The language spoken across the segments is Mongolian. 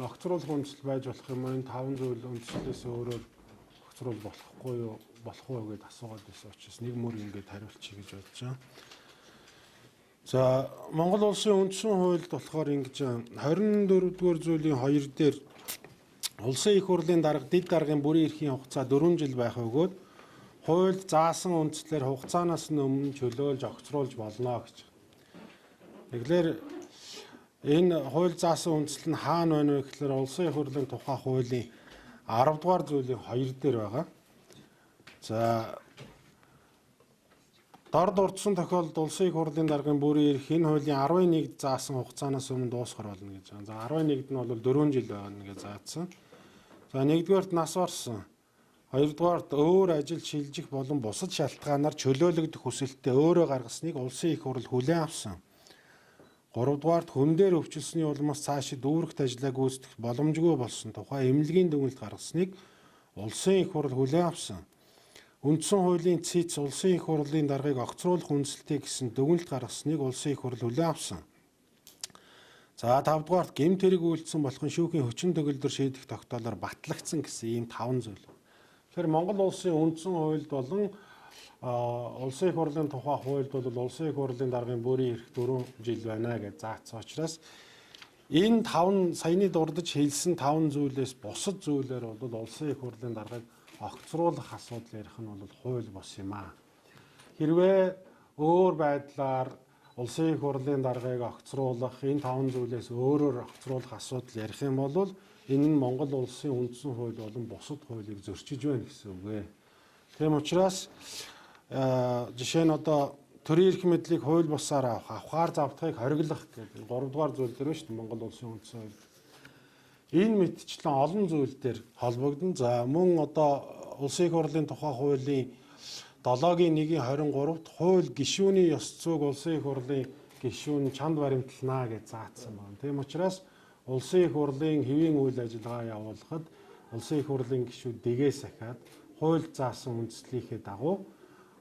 Огцруулах үндэслэл байж болох юм уу? Энэ 5 зүйл үндэслэлээс өөрөөр огцруул болохгүй юу? Болох уу гэдээ асуугаад байсан учраас нэг мөр ингэж хариулчих гэж бодож байна. За Монгол улсын үндсэн хуульд болохоор ингэж 24-р зүйлийн 2 дээр улсын их хурлын дарга дэд даргын бүрийн эрхийн хугацаа 4 жил байх бөгөөд хуульд заасан үндслээр хугацаанаас нь өмнө чөлөөлж огцруулж болно гэж. Тэгэхээр энэ хууль заасан үндсэл нь хаана байна вэ гэхээр улсын их хурлын тухай хуулийн 10 дугаар зүйлийн 2 дээр байгаа. За дор дурдсан тохиолдолд улсын их хурлын даргын бүрийн эрх энэ хуулийн 11-д заасан хугацаанаас өмнө дуусгах болно гэж байна. За 11-д нь бол 4 жил байна гэж заасан. За 1-р нас барсан. 2-р өөр ажил шилжих болон бусад шалтгаанаар чөлөөлөгдөх хүсэлтээ өөрөө гаргасныг улсын их хурл хүлээн авсан. 3-р хүн дээр өвчлсөний улмаас цаашид дүүрэгт ажиллаа гүйцэтгэх боломжгүй болсон тухай эмнэлгийн дүгнэлт гаргасныг улсын их хурл хүлээн авсан. Үндсэн хуулийн цэц улсын их хурлын даргыг огцруулах үндсэлтэй гэсэн дүгнэлт гаргасныг улсын их хурл хүлээн авсан. За 5-р гэмт хэрэг үйлдсэн болох шүүхийн хүчин төгөлдөр шийдэх тогтоолоор батлагдсан гэсэн ийм 5 зүйл. Тэгэхээр Монгол улсын үндсэн хуульд болон улсын их хурлын тухай хуульд бол улсын их хурлын даргын бүрийн эрх 4 жил байна гэж заасан учраас энэ 5 саяны дурдж хэлсэн 5 зүйлээс бусад зүйлээр бол улсын их хурлын даргыг огцруулах асуудал ярих нь бол хууль бос юм аа. Хэрвээ өөр байдлаар улсын их хурлын даргыг огцруулах энэ 5 зүйлээс өөрөөр огцруулах асуудал ярих юм бол энэ нь Монгол улсын үндсэн хууль болон бусад хуулийг зөрчиж байна гэсэн үг ээ. Тийм учраас жишээ нь одоо төрийн эрх мэдлийг хууль бусаар авахаар завдахыг хориглох гэдэг 3 дугаар зүйл дээр байна шүү дээ Монгол улсын үндсэн хууль. Энэ мэтчлэн олон зүйл дээр холбогдно. За мөн одоо улсын их хурлын тухай хуулийн 7-гийн 1-ийн 23-т хууль гишүүний ёс зүйг улсын их хурлын гишүүн чанд баримтлана гэж заасан байна. Тийм учраас улсын их хурлын хэвийн үйл ажиллагаа явуулахад улсын их хурлын гишүүд дэгээс ахаад хууль заасан үндслийнхээ дагуу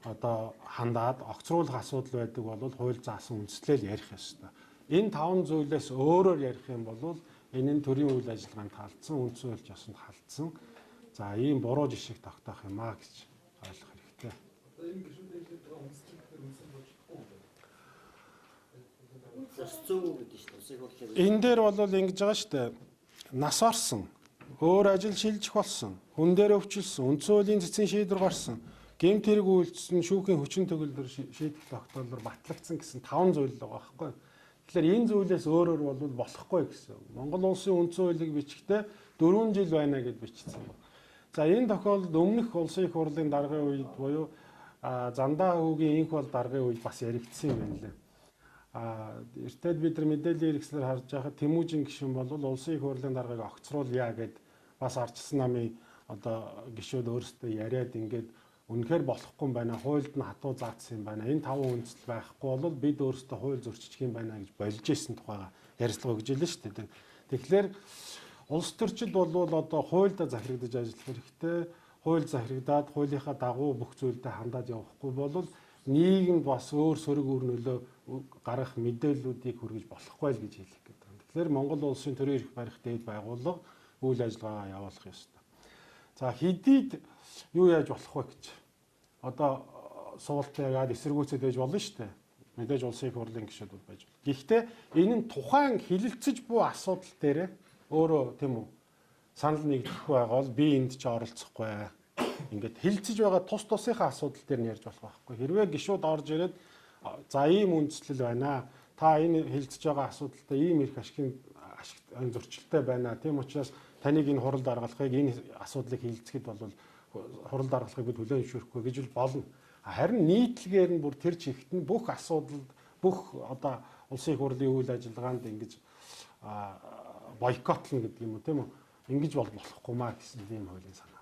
одоо хандаад огцруулах асуудал байдаг бол хууль заасан үндслэл ярих ёстой. Энэ 5 зүйлээс өөрөөр ярих юм бол энэ нь төрийн үйл ажиллагаанд халдсан, үндсэн хуульч ёсонд халдсан. За ийм буруу жишээг тогтоох юм аа гэж ойлгох хэрэгтэй. Энэ гишүүдийн үндслэл үндсэн болж болохгүй. Энэ дээр бол ингэж байгаа шүү дээ. Нас орсон, өөр ажил шилжих болсон, хүн дээр өвчлсөн, үндсэн хуулийн цэцэн шийдвэр гарсан, гэмт хэрэг үйлдсэн шүүхийн хүчин төгөлдөр шийдэх тогтоолоор батлагдсан гэсэн 5 зүйл байгаа байхгүй. Тэгэхээр энэ зүйлээс өөрөөр бол болохгүй гэсэн. Монгол улсын үндсэн хуулийг бичихдээ 4 жил байна гэж бичсэн байна. За энэ тохиолдолд өмнөх улсын их хурлын даргын үед буюу Зандаа хүүгийн инх бол даргын үед бас яригдсан юм байна лээ. Эртээд бид нар мэдээллийн хэрэгслээр харж байхад Тэмүүжин гишүүн бол улсын их хурлын даргыг огцруулъя гэд бас ардчилсан намын одоо гишүүд өөрсдөө яриад ингээд үнэхээр болохгүй юм байна. Хуульд нь хатуу заасан юм байна. Энэ 5 үндсэл байхгүй бол бид өөрсдөө хууль зөрчиж юм байна гэж болж исэн тухайга ярилцлага өгж илээ шүү дээ. Тэгэхээр улс төрчид бол одоо хуульдаа захирагдаж ажиллах хэрэгтэй. Хууль захирагдаад хуулийнхаа дагуу бүх зүйлдээ хандаад явахгүй бол нийгэмд бас өөр сөрөг үр нөлөө гарах мэдээллүүдийг хүргэж болохгүй л гэж хэлэх гээд байна. Тэгэхээр Монгол улсын төрийн эрх барих дээд байгууллага үйл ажиллагаа явуулах ёстой. За хэдийд юу яаж болох вэ гэж. Одоо суултаа яагаад эсэргүүцээд байж болно шүү дээ. Мэдээж улсын их хурлын гишүүд байж болно. Гэхдээ энэ нь тухайн хилэлцэж буй асуудал дээр өөрөө тийм үү санал нэгдэх байгаа бол би энд ч оролцохгүй. Ингээд хилцэж байгаа тус тусынхаа асуудал дээр нь ярьж болох байхгүй. Хэрвээ гишүүд орж ирээд за ийм үндслэл байна. Та энэ хилцэж байгаа асуудалтай ийм эрх ашигын зөрчилтэй байна. Тийм учраас таныг энэ хуралд аргалахыг энэ асуудлыг хилцэхэд бол хуралд аргалахыг бид хүлээн зөвшөөрөхгүй гэж болно. Харин нийтлэгээр нь бүр тэр чигт нь бүх асуудалд бүх одоо улсын их хурлын үйл ажиллагаанд ингэж бойкотлно гэдэг юм уу тийм үү? Ингэж болохгүй маа гэсэн ийм хуулийн санаа.